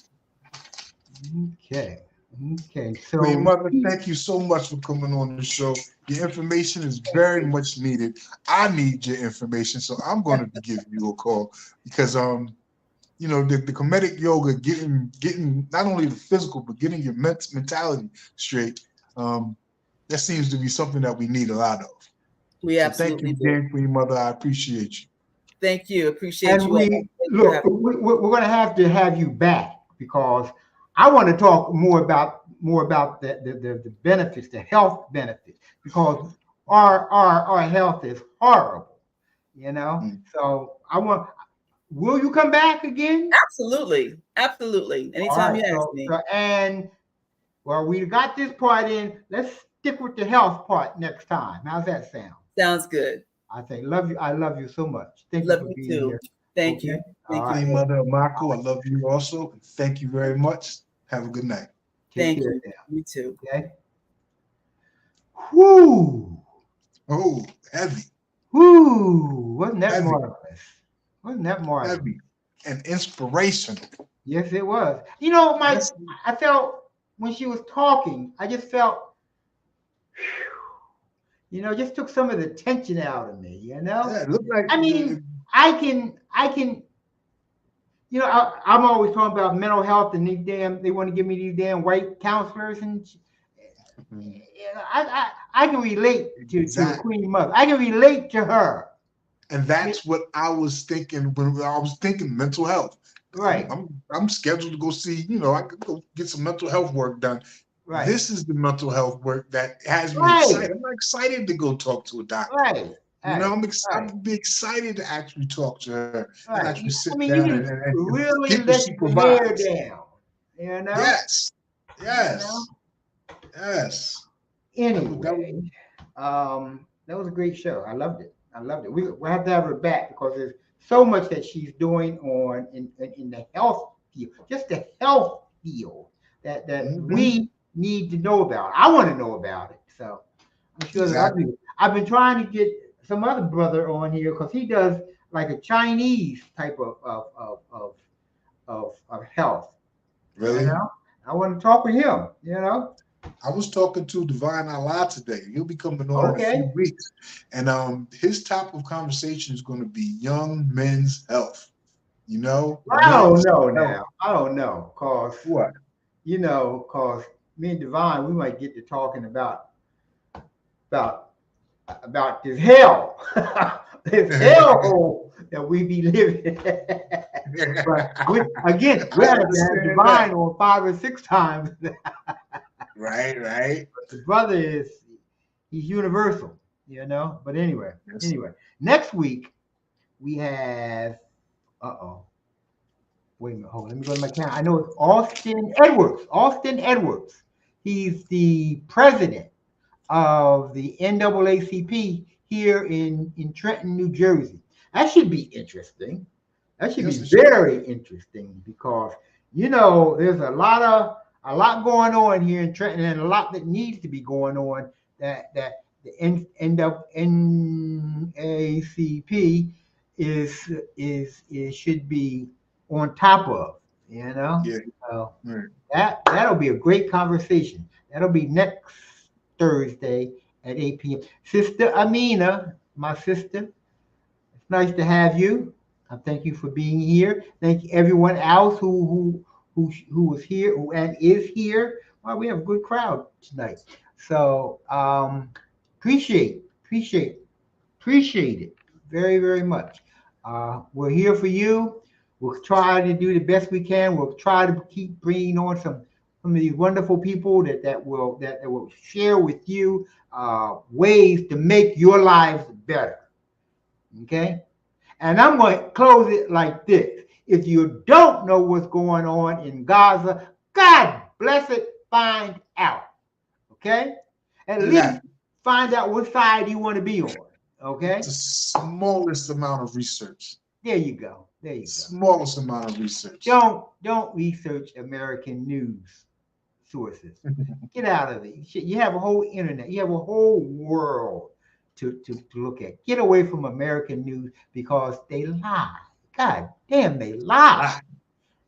Okay. So, Wait, Mother, thank you so much for coming on the show. Your information is very much needed. I need your information, so I'm going to give you a call because you know, the Khametic yoga, getting not only the physical but getting your mentality straight. That seems to be something that we need a lot of. We absolutely thank you again, Queen Mother. I appreciate you. Thank you. Appreciate you. We're going to have you back because I want to talk more about the benefits, the health benefits, because our health is horrible, you know. So will you come back again? Absolutely. Anytime you ask me. And well, we got this part in. Let's stick with the health part next time. How's that sound? Sounds good. I love you so much. Thank you for being here. Thank you. Thank you, Mother Imakhu. I love you also. Thank you very much. Have a good night. Thank you. You too. Okay. Whoo. Oh, heavy. Whoo. Wasn't that marvelous? Heavy and inspirational. Yes, it was. You know, I felt when she was talking, I just felt, you know, just took some of the tension out of me, you know? Yeah, it looked like, I mean, I can You know, I'm always talking about mental health, and they want to give me these damn white counselors, and I can relate to the Queen Mother. I can relate to her. And that's what I was thinking when I was thinking mental health. Right. I'm scheduled to go see, I could go get some mental health work done. Right. This is the mental health work that has me excited. I'm excited to go talk to a doctor. Right. I'm excited to actually talk to her and actually sit down you and really get what let she your hair provides. down. You know? Yes. Anyway, that was a great show. I loved it. We'll have to have her back because there's so much that she's doing on in the health field, just the health field that we need to know about. I want to know about it. So I'm sure that I've been trying to get some other brother on here because he does like a Chinese type of health. Really? You know? I want to talk with him, I was talking to Divine Allah today. He'll be coming on in a few weeks. And his topic of conversation is going to be young men's health. I don't know now. I don't know. Cause what? Cause me and Divine, we might get to talking about this hell. This hellhole that we be living. But we have Divine on 5 or 6 times. Right. But the brother he's universal, But anyway, next week we have wait a minute, hold on, let me go to my calendar. I know it's Austin Edwards. He's the president of the NAACP here in Trenton, New Jersey. That should be interesting. That should be very interesting because there's a lot going on here in Trenton, and a lot that needs to be going on that the NAACP is should be on top of. Yeah. So that'll be a great conversation. That'll be next Thursday at 8 p.m. Sister Amina, my sister, it's nice to have you. I thank you for being here. Thank you everyone else who was here and is here. Well, we have a good crowd tonight. So appreciate it very, very much. We're here for you. We'll try to do the best we can. We'll try to keep bringing on some of these wonderful people that will share with you ways to make your lives better. Okay? And I'm going to close it like this. If you don't know what's going on in Gaza, God bless it, find out. Okay? At least find out what side you want to be on. Okay? It's the smallest amount of research. There you go. Smallest amount of research. Don't research American news sources. Get out of it. You have a whole internet. You have a whole world to look at. Get away from American news because they lie. God damn, they lie.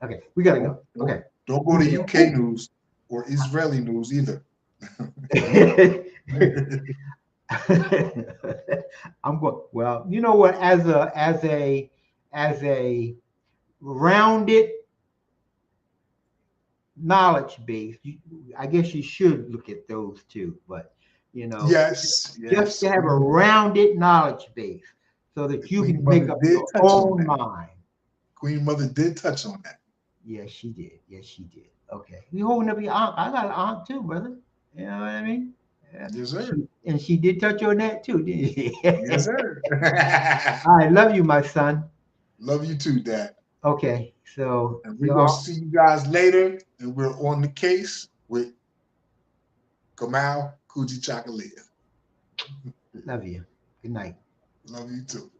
Okay, we gotta go. Okay. Don't go to UK news or Israeli news either. I'm going. Well, you know what? As a rounded knowledge base, I guess you should look at those too. But yes, just to have a rounded knowledge base so that you can make up your own mind. Queen Mother did touch on that. Yes, she did. Okay, we holding up your aunt. I got an aunt too, brother. You know what I mean? Yeah. Yes, sir. And she did touch on that too, didn't she? Yes, sir. I love you, my son. Love you too, Dad. Okay, so and we're gonna see you guys later, and we're on the case with Kamau Kujichagulia. Love you. Good night. Love you too.